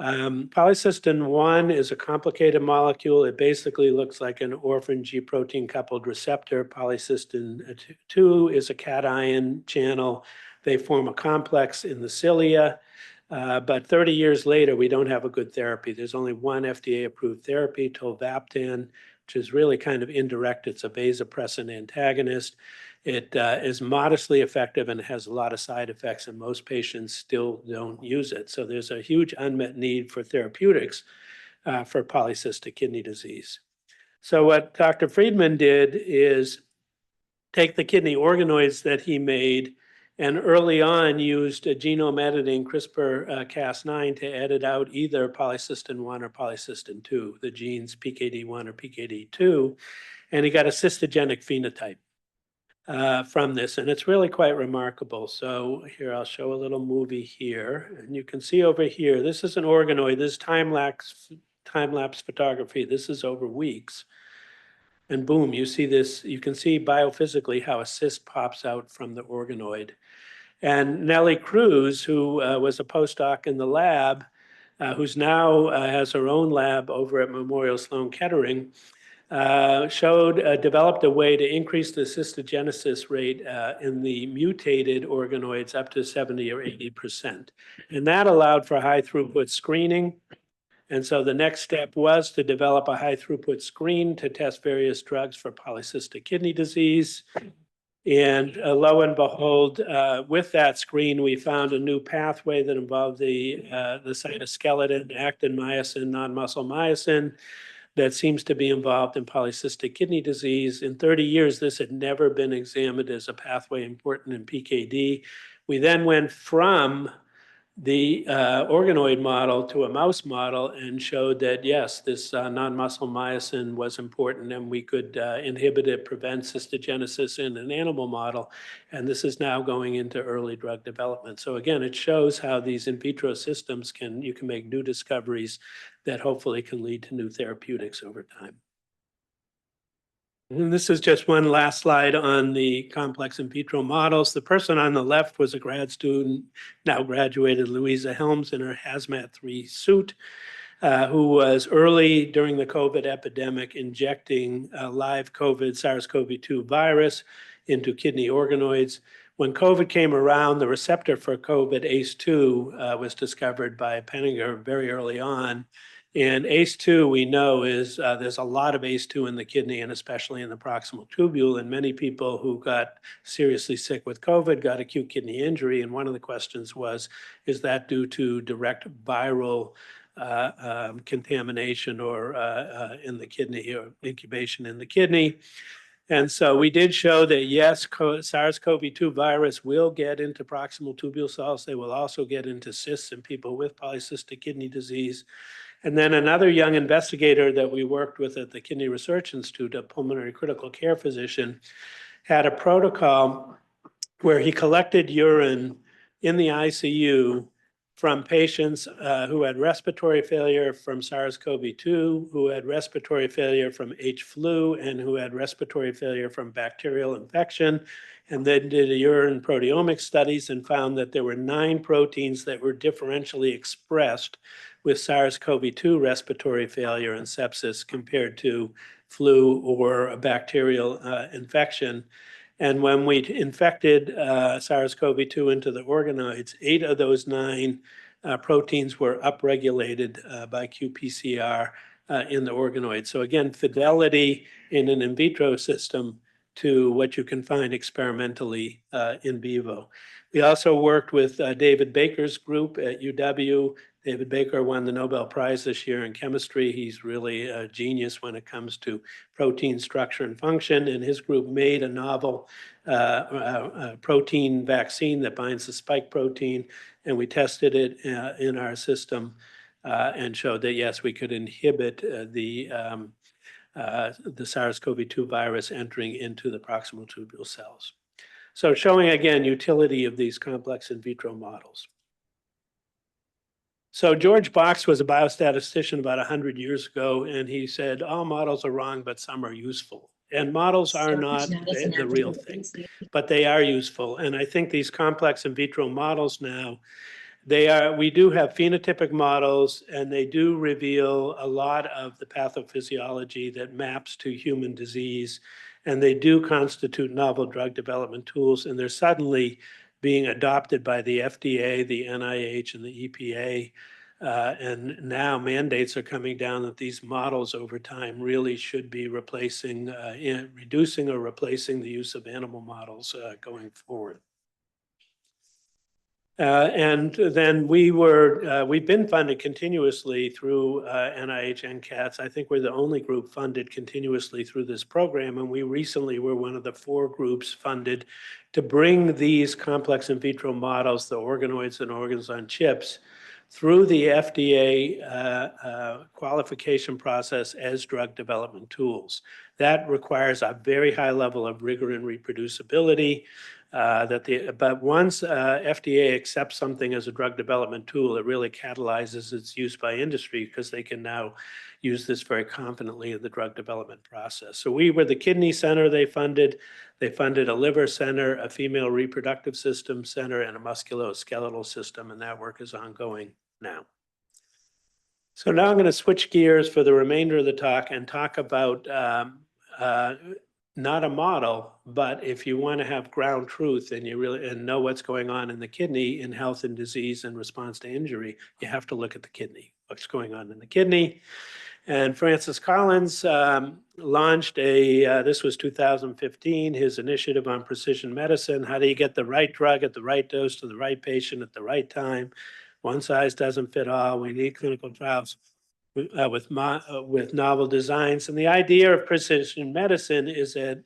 Polycystin 1 is a complicated molecule. It basically looks like an orphan G protein coupled receptor. Polycystin 2 is a cation channel. They form a complex in the cilia. But 30 years later, we don't have a good therapy. There's only one FDA-approved therapy, tolvaptan, which is really kind of indirect. It's a vasopressin antagonist. It is modestly effective and has a lot of side effects, and most patients still don't use it. So there's a huge unmet need for therapeutics for polycystic kidney disease. So what Dr. Friedman did is take the kidney organoids that he made and early on used a genome editing CRISPR-Cas9 to edit out either polycystin 1 or polycystin 2, the genes PKD1 or PKD2, and he got a cystogenic phenotype from this, and it's really quite remarkable. So here, I'll show a little movie here, and you can see over here, this is an organoid. This is time-lapse photography. This is over weeks. And boom, you see this, you can see biophysically how a cyst pops out from the organoid. And Nellie Cruz, who was a postdoc in the lab, who's now has her own lab over at Memorial Sloan Kettering, developed a way to increase the cystogenesis rate in the mutated organoids up to 70 or 80%. And that allowed for high throughput screening. And so the next step was to develop a high throughput screen to test various drugs for polycystic kidney disease. And lo and behold, with that screen, we found a new pathway that involved the cytoskeleton, actin myosin, non-muscle myosin, that seems to be involved in polycystic kidney disease. In 30 years, this had never been examined as a pathway important in PKD. We then went from the organoid model to a mouse model and showed that, yes, this non-muscle myosin was important and we could inhibit it, prevent cystogenesis in an animal model. And this is now going into early drug development. So again, it shows how these in vitro systems you can make new discoveries that hopefully can lead to new therapeutics over time. And this is just one last slide on the complex in vitro models. The person on the left was a grad student, now graduated, Louisa Helms, in her hazmat 3 suit, who was early during the COVID epidemic injecting live COVID SARS-CoV-2 virus into kidney organoids. When COVID came around, the receptor for COVID, ACE2, was discovered by Penninger very early on. And ACE2, we know, is there's a lot of ACE2 in the kidney and especially in the proximal tubule. And many people who got seriously sick with COVID got acute kidney injury. And one of the questions was, is that due to direct viral contamination or in the kidney or incubation in the kidney? And so we did show that, yes, SARS-CoV-2 virus will get into proximal tubule cells. They will also get into cysts in people with polycystic kidney disease. And then another young investigator that we worked with at the Kidney Research Institute, a pulmonary critical care physician, had a protocol where he collected urine in the ICU from patients who had respiratory failure from SARS-CoV-2, who had respiratory failure from H. flu, and who had respiratory failure from bacterial infection, and then did a urine proteomics studies and found that there were 9 proteins that were differentially expressed with SARS-CoV-2 respiratory failure and sepsis compared to flu or a bacterial infection. And when we infected SARS-CoV-2 into the organoids, 8 of those 9 proteins were upregulated by qPCR in the organoid. So again, fidelity in an in vitro system to what you can find experimentally in vivo. We also worked with David Baker's group at UW. David Baker won the Nobel Prize this year in chemistry. He's really a genius when it comes to protein structure and function. And his group made a novel protein vaccine that binds the spike protein. And we tested it in our system and showed that, yes, we could inhibit the SARS-CoV-2 virus entering into the proximal tubule cells. So showing, again, utility of these complex in vitro models. So George Box was a biostatistician about 100 years ago, and he said, all models are wrong, but some are useful. And models are not the real thing, but they are useful. And I think these complex in vitro models now, we do have phenotypic models, and they do reveal a lot of the pathophysiology that maps to human disease. And they do constitute novel drug development tools, and they're suddenly being adopted by the FDA, the NIH, and the EPA. And now mandates are coming down that these models over time really should be reducing or replacing the use of animal models going forward. And then we've been funded continuously through NIH and NCATS. I think we're the only group funded continuously through this program. And we recently were one of the 4 groups funded to bring these complex in vitro models, the organoids and organs on chips, through the FDA qualification process as drug development tools. That requires a very high level of rigor and reproducibility. But once FDA accepts something as a drug development tool, it really catalyzes its use by industry because they can now use this very confidently in the drug development process. So we were the kidney center they funded. They funded a liver center, a female reproductive system center, and a musculoskeletal system, and that work is ongoing now. So now I'm going to switch gears for the remainder of the talk and talk about not a model, but if you want to have ground truth and you really know what's going on in the kidney in health and disease and response to injury, you have to look at the kidney, what's going on in the kidney. And Francis Collins launched this was 2015, his initiative on precision medicine. How do you get the right drug at the right dose to the right patient at the right time? One size doesn't fit all. We need clinical trials with novel designs. And the idea of precision medicine is that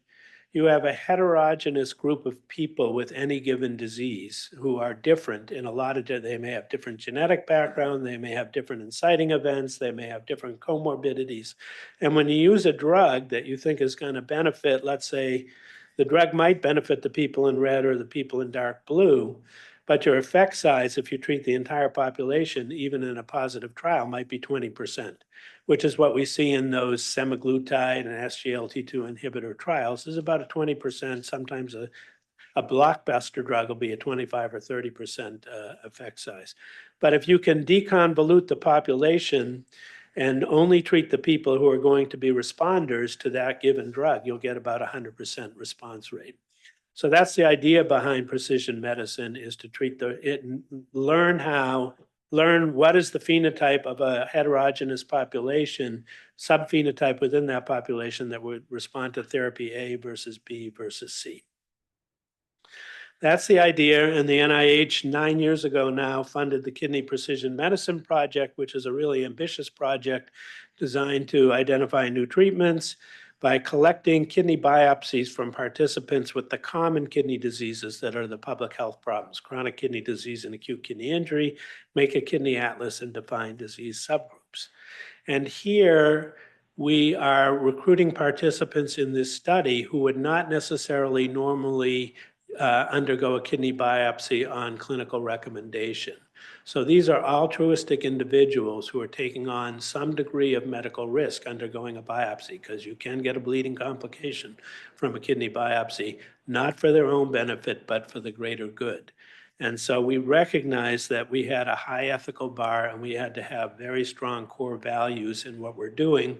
you have a heterogeneous group of people with any given disease who are different in a lot of, they may have different genetic background, they may have different inciting events, they may have different comorbidities. And when you use a drug that you think is going to benefit, let's say the drug might benefit the people in red or the people in dark blue, but your effect size, if you treat the entire population, even in a positive trial, might be 20%, which is what we see in those semaglutide and SGLT2 inhibitor trials, is about a 20%, sometimes a blockbuster drug will be a 25 or 30% effect size. But if you can deconvolute the population and only treat the people who are going to be responders to that given drug, you'll get about 100% response rate. So that's the idea behind precision medicine, is to treat learn what is the phenotype of a heterogeneous population, subphenotype within that population that would respond to therapy A versus B versus C. That's the idea, and the NIH 9 years ago now funded the Kidney Precision Medicine Project, which is a really ambitious project designed to identify new treatments by collecting kidney biopsies from participants with the common kidney diseases that are the public health problems, chronic kidney disease and acute kidney injury, make a kidney atlas and define disease subgroups. And here we are recruiting participants in this study who would not necessarily normally undergo a kidney biopsy on clinical recommendation. So these are altruistic individuals who are taking on some degree of medical risk undergoing a biopsy, because you can get a bleeding complication from a kidney biopsy, not for their own benefit, but for the greater good. And so we recognized that we had a high ethical bar and we had to have very strong core values in what we're doing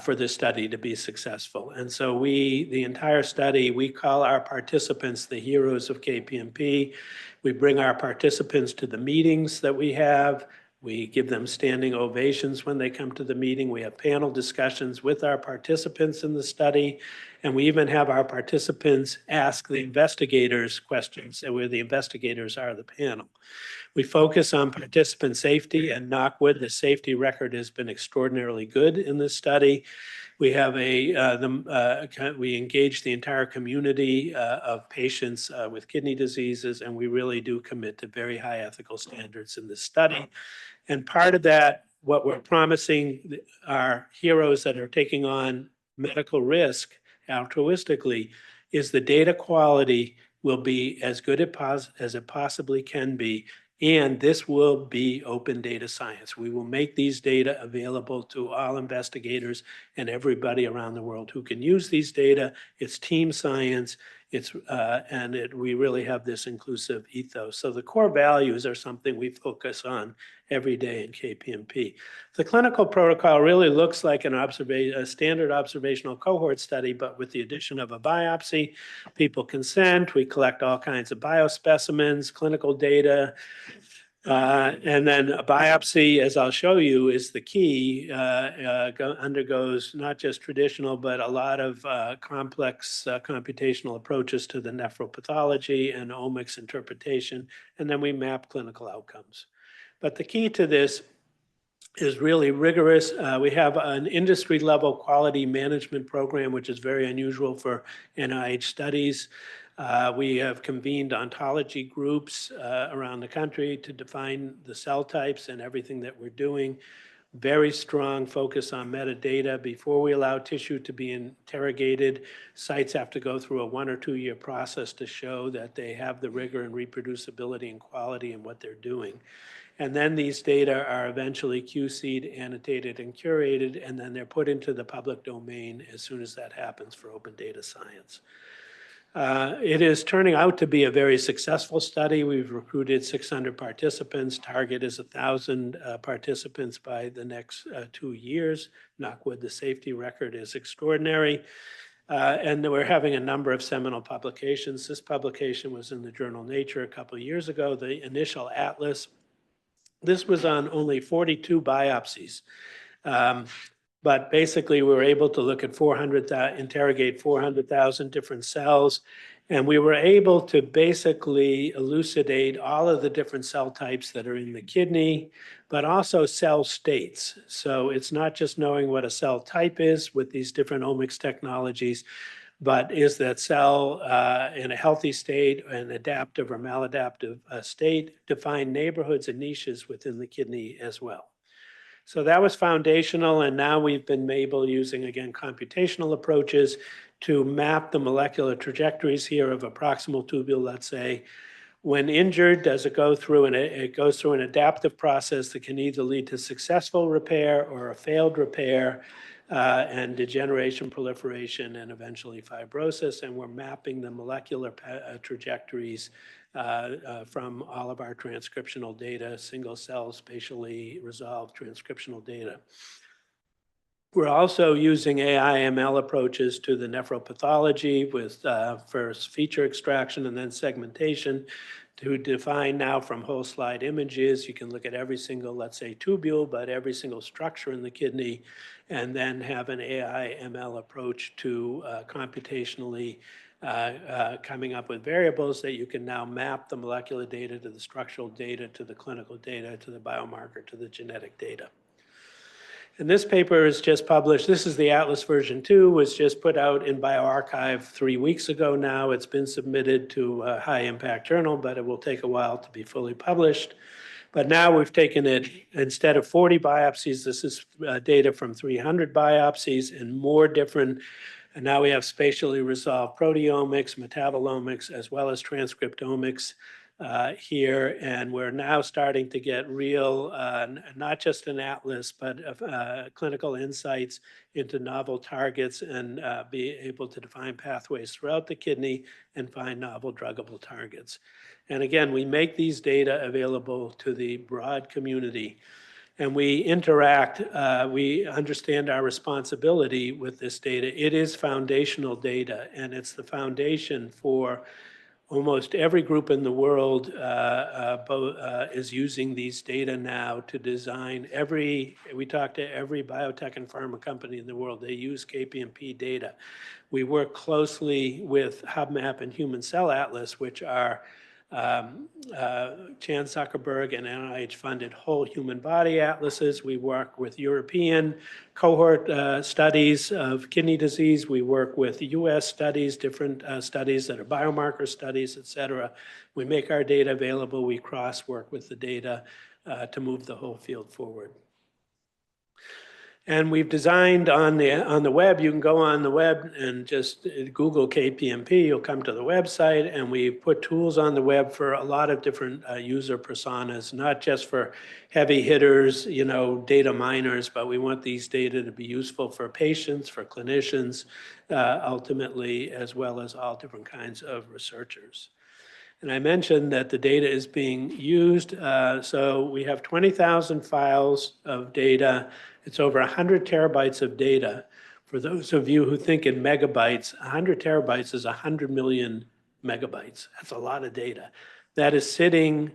for this study to be successful. And so the entire study, we call our participants the heroes of KPMP. We bring our participants to the meetings that we have. We give them standing ovations when they come to the meeting. We have panel discussions with our participants in the study. And we even have our participants ask the investigators questions, where the investigators are the panel. We focus on participant safety, and knock wood, the safety record has been extraordinarily good in this study. We have we engage the entire community of patients with kidney diseases, and we really do commit to very high ethical standards in this study. And part of that, what we're promising our heroes that are taking on medical risk altruistically, is the data quality will be as good as it possibly can be. And this will be open data science. We will make these data available to all investigators and everybody around the world who can use these data. It's team science. We really have this inclusive ethos. So the core values are something we focus on every day in KPMP. The clinical protocol really looks like a standard observational cohort study, but with the addition of a biopsy. People consent, we collect all kinds of biospecimens, clinical data, and then a biopsy, as I'll show you, is the key, undergoes not just traditional, but a lot of complex computational approaches to the nephropathology and omics interpretation, and then we map clinical outcomes. But the key to this is really rigorous. We have an industry level quality management program, which is very unusual for NIH studies. We have convened ontology groups around the country to define the cell types and everything that we're doing. Very strong focus on metadata. Before we allow tissue to be interrogated, sites have to go through a 1 or 2 year process to show that they have the rigor and reproducibility and quality in what they're doing. And then these data are eventually QC'd, annotated, and curated, and then they're put into the public domain as soon as that happens for open data science. It is turning out to be a very successful study. We've recruited 600 participants. Target is 1,000 participants by the next 2 years. Knock wood, the safety record is extraordinary. And we're having a number of seminal publications. This publication was in the journal Nature a couple of years ago, the initial atlas. This was on only 42 biopsies. But basically, we were able to look at interrogate 400,000 different cells. And we were able to basically elucidate all of the different cell types that are in the kidney, but also cell states. So it's not just knowing what a cell type is with these different omics technologies, but is that cell in a healthy state, an adaptive or maladaptive state, define neighborhoods and niches within the kidney as well. So that was foundational, and now we've been able, using, again, computational approaches, to map the molecular trajectories here of a proximal tubule, let's say. When injured, does it go through it goes through an adaptive process that can either lead to successful repair or a failed repair, and degeneration, proliferation, and eventually fibrosis. And we're mapping the molecular trajectories from all of our transcriptional data, single cell, spatially resolved transcriptional data. We're also using AI/ML approaches to the nephropathology with first feature extraction and then segmentation to define now from whole slide images. You can look at every single, let's say, tubule, but every single structure in the kidney, and then have an AI/ML approach to computationally coming up with variables that you can now map the molecular data to the structural data, to the clinical data, to the biomarker, to the genetic data. And this paper is just published. This is the Atlas version 2, was just put out in bioRxiv 3 weeks ago now. It's been submitted to a high impact journal, but it will take a while to be fully published. But now we've taken it, instead of 40 biopsies, this is data from 300 biopsies and more different. And now we have spatially resolved proteomics, metabolomics, as well as transcriptomics here. And we're now starting to get real, not just an atlas, but clinical insights into novel targets and be able to define pathways throughout the kidney and find novel druggable targets. And again, we make these data available to the broad community. And we interact, we understand our responsibility with this data. It is foundational data, and it's the foundation for almost every group in the world is using these data now to design we talk to every biotech and pharma company in the world. They use KPMP data. We work closely with HubMap and Human Cell Atlas, which are Chan Zuckerberg and NIH-funded whole human body atlases. We work with European cohort studies of kidney disease. We work with US studies, different studies that are biomarker studies, et cetera. We make our data available. We cross-work with the data to move the whole field forward. And we've designed on the web, you can go on the web and just Google KPMP, you'll come to the website, and we put tools on the web for a lot of different user personas, not just for heavy hitters, data miners, but we want these data to be useful for patients, for clinicians, ultimately, as well as all different kinds of researchers. And I mentioned that the data is being used. So we have 20,000 files of data. It's over 100 terabytes of data. For those of you who think in megabytes, 100 terabytes is 100 million megabytes. That's a lot of data. That is sitting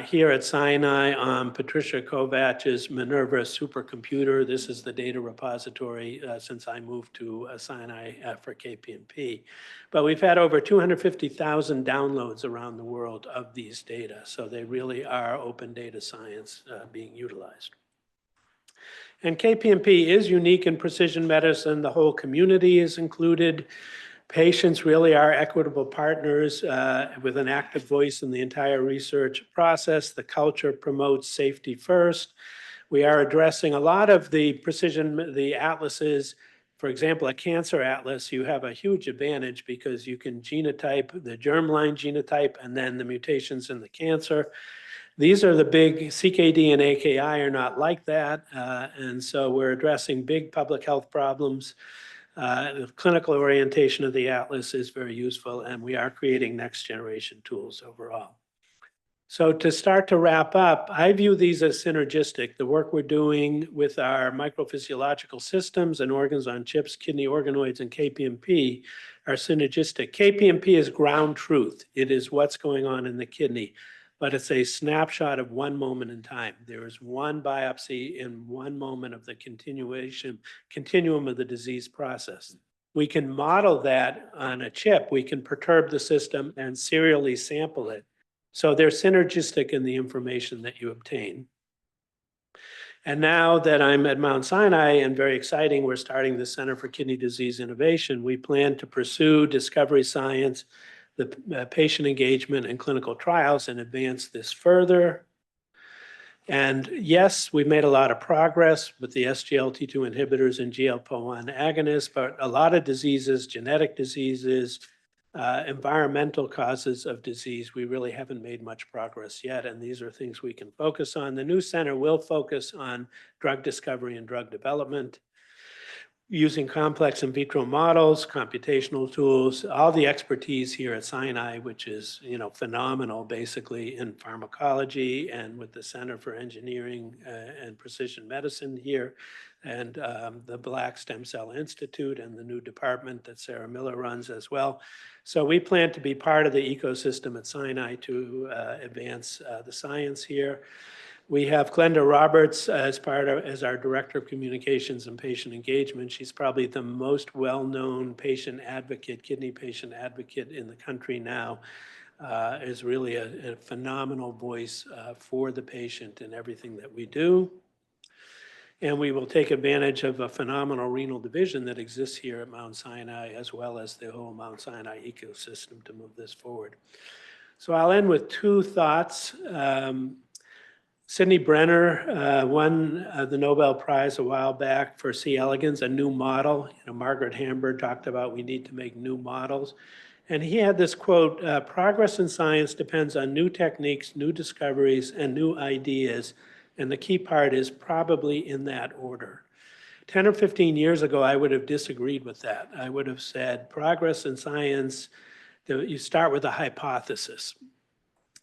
here at Sinai on Patricia Kovach's Minerva supercomputer. This is the data repository since I moved to Sinai for KPMP. But we've had over 250,000 downloads around the world of these data. So they really are open data science being utilized. And KPMP is unique in precision medicine. The whole community is included. Patients really are equitable partners with an active voice in the entire research process. The culture promotes safety first. We are addressing a lot of the the atlases. For example, a cancer atlas, you have a huge advantage because you can genotype the germline genotype and then the mutations in the cancer. These are the big, CKD and AKI are not like that. And so we're addressing big public health problems. The clinical orientation of the atlas is very useful, and we are creating next generation tools overall. So to start to wrap up, I view these as synergistic. The work we're doing with our microphysiological systems and organs on chips, kidney organoids, and KPMP are synergistic. KPMP is ground truth. It is what's going on in the kidney, but it's a snapshot of one moment in time. There is one biopsy in one moment of the continuum of the disease process. We can model that on a chip. We can perturb the system and serially sample it. So they're synergistic in the information that you obtain. And now that I'm at Mount Sinai, and very exciting, we're starting the Center for Kidney Disease Innovation. We plan to pursue discovery science, the patient engagement and clinical trials, and advance this further. And yes, we've made a lot of progress with the SGLT2 inhibitors and GLP-1 agonists, but a lot of diseases, genetic diseases, environmental causes of disease, we really haven't made much progress yet, and these are things we can focus on. The new center will focus on drug discovery and drug development, using complex in vitro models, computational tools, all the expertise here at Sinai, which is phenomenal, basically in pharmacology, and with the Center for Engineering and Precision Medicine here, and the Black Stem Cell Institute, and the new department that Sarah Miller runs as well. So we plan to be part of the ecosystem at Sinai to advance the science here. We have Glenda Roberts as our Director of Communications and Patient Engagement. She's probably the most well-known patient advocate, kidney patient advocate in the country now. Is really a phenomenal voice for the patient in everything that we do. And we will take advantage of a phenomenal renal division that exists here at Mount Sinai, as well as the whole Mount Sinai ecosystem to move this forward. So I'll end with two thoughts. Sidney Brenner won the Nobel Prize a while back for C. elegans, a new model. Margaret Hamburg talked about we need to make new models. And he had this quote, progress in science depends on new techniques, new discoveries, and new ideas. And the key part is probably in that order. 10 or 15 years ago, I would have disagreed with that. I would have said progress in science, you start with a hypothesis.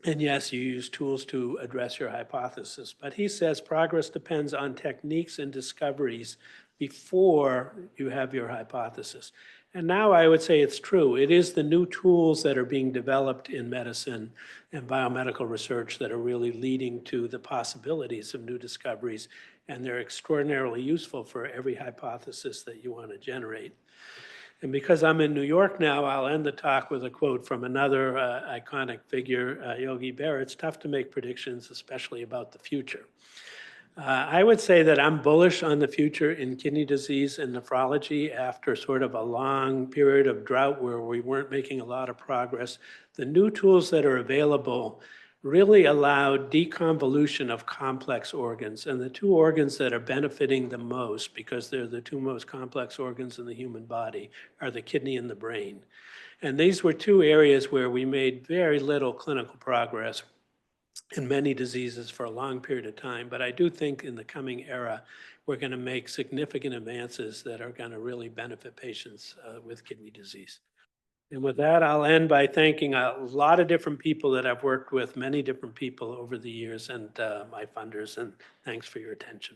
And yes, you use tools to address your hypothesis. But he says progress depends on techniques and discoveries before you have your hypothesis. And now I would say it's true. It is the new tools that are being developed in medicine and biomedical research that are really leading to the possibilities of new discoveries. And they're extraordinarily useful for every hypothesis that you want to generate. And because I'm in New York now, I'll end the talk with a quote from another iconic figure, Yogi Berra. It's tough to make predictions, especially about the future. I would say that I'm bullish on the future in kidney disease and nephrology after sort of a long period of drought where we weren't making a lot of progress. The new tools that are available really allow deconvolution of complex organs. And the two organs that are benefiting the most, because they're the two most complex organs in the human body, are the kidney and the brain. And these were two areas where we made very little clinical progress in many diseases for a long period of time. But I do think in the coming era, we're going to make significant advances that are going to really benefit patients with kidney disease. And with that, I'll end by thanking a lot of different people that I've worked with, many different people over the years, and my funders, and thanks for your attention.